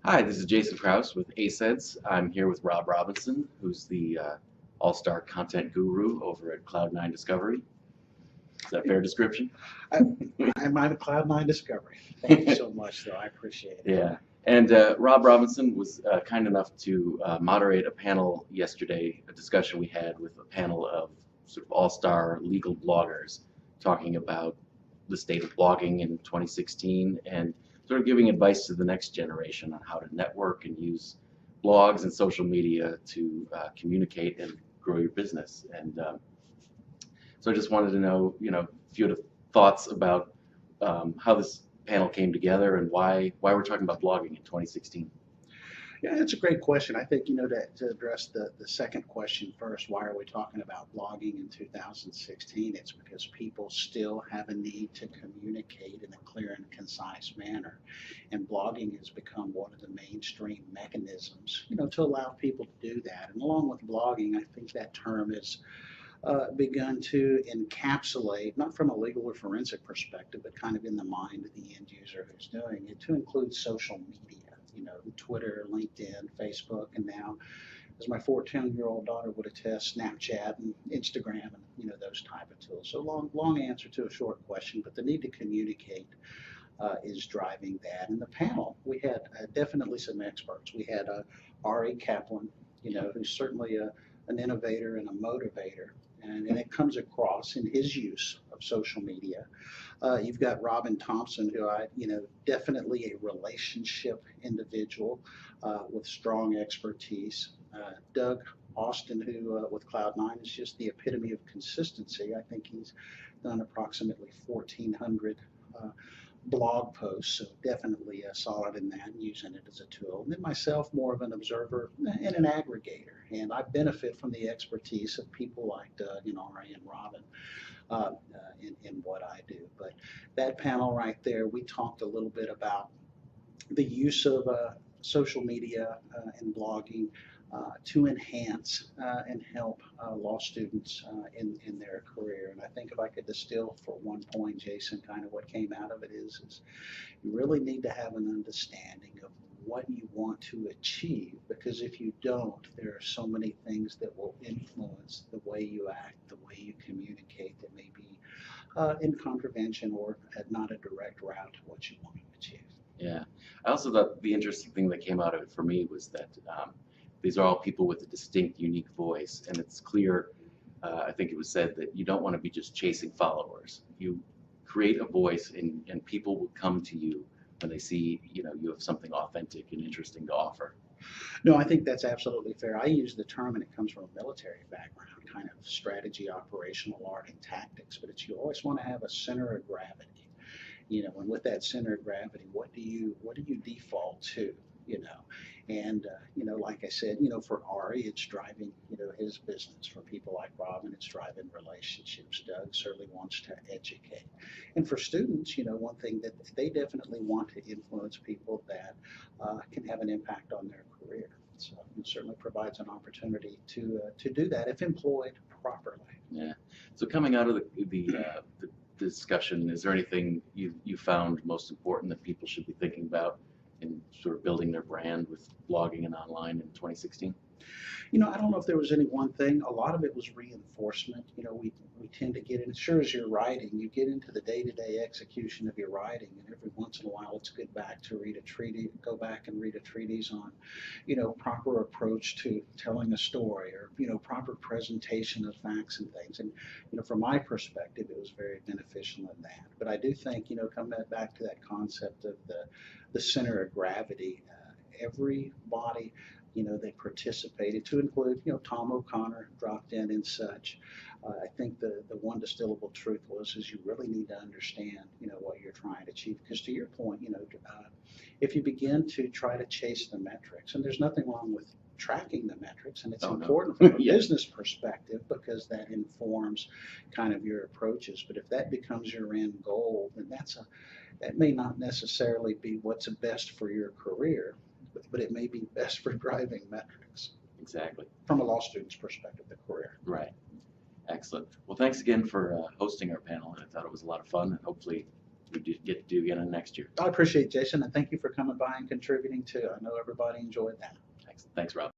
Hi, this is Jason Krause with ACEDS. I'm here with Rob Robinson, who's the all-star content guru over at CloudNine Discovery. Is that a fair description? I'm on CloudNine Discovery. Thank you so much, though. I appreciate it. Yeah. And Rob Robinson was kind enough to moderate a panel yesterday, a discussion we had with a panel of sort of all-star legal bloggers talking about the state of blogging in 2016 and sort of giving advice to the next generation on how to network and use blogs and social media to communicate and grow your business. And so I just wanted to know, a few of the thoughts about how this panel came together and why we're talking about blogging in 2016. Yeah, that's a great question. I think, to address the second question first, why are we talking about blogging in 2016? It's because people still have a need to communicate in a clear and concise manner. And blogging has become one of the mainstream mechanisms, to allow people to do that. And along with blogging, I think that term is begun to encapsulate, not from a legal or forensic perspective, but kind of in the mind of the end user who's doing it, to include social media, Twitter, LinkedIn, Facebook, and now, as my 14-year-old daughter would attest, Snapchat and Instagram and those type of tools. So long answer to a short question, but the need to communicate is driving that. In the panel, we had definitely some experts. We had Ari Kaplan, who's certainly an innovator and a motivator. And it comes across in his use of social media. You've got Robin Thompson, who definitely a relationship individual with strong expertise. Doug Austin, who with CloudNine is just the epitome of consistency. I think he's done approximately 1,400 blog posts, so definitely solid in that and using it as a tool. And then myself, more of an observer and an aggregator. And I benefit from the expertise of people like Doug and Ari and Robin in what I do. But that panel right there, we talked a little bit about the use of social media and blogging to enhance and help law students in their career. And I think if I could distill for one point, Jason, kind of what came out of it is you really need to have an understanding of what you want to achieve, because if you don't, there are so many things that will influence the way you act, the way you communicate, that may be in contravention or not a direct route to what you want to achieve. Yeah. I also thought the interesting thing that came out of it for me was that these are all people with a distinct, unique voice, and it's clear, I think it was said, that you don't want to be just chasing followers. You create a voice, and people will come to you when they see, you have something authentic and interesting to offer. No, I think that's absolutely fair. I use the term, and it comes from a military background, kind of strategy, operational art, and tactics, but you always want to have a center of gravity, and with that center of gravity, what do you default to? And like I said, for Ari, it's driving, his business. For people like Robin, it's driving relationships. Doug certainly wants to educate. And for students, one thing that they definitely want to influence people that can have an impact on their career. So it certainly provides an opportunity to do that if employed properly. Yeah. So coming out of the discussion, is there anything you found most important that people should be thinking about in sort of building their brand with blogging and online in 2016? I don't know if there was any one thing. A lot of it was reinforcement. We tend to get in, sure as you're writing, you get into the day-to-day execution of your writing, and every once in a while it's good go back and read a treatise on, proper approach to telling a story, or, proper presentation of facts and things. And, from my perspective, it was very beneficial in that. But I do think, coming back to that concept of the center of gravity, everybody they participated, to include, Tom O'Connor dropped in and such. I think the one distillable truth is you really need to understand, what you're trying to achieve. Because to your point, if you begin to try to chase the metrics, and there's nothing wrong with tracking the metrics, and it's important from a business perspective, because that informs kind of your approaches. But if that becomes your end goal, then that may not necessarily be what's best for your career, but it may be best for driving metrics. Exactly. From a law student's perspective, the career. Right. Excellent. Well, thanks again for hosting our panel. I thought it was a lot of fun, and hopefully we get to do again next year. I appreciate it, Jason, and thank you for coming by and contributing too. I know everybody enjoyed that. Thanks, Rob.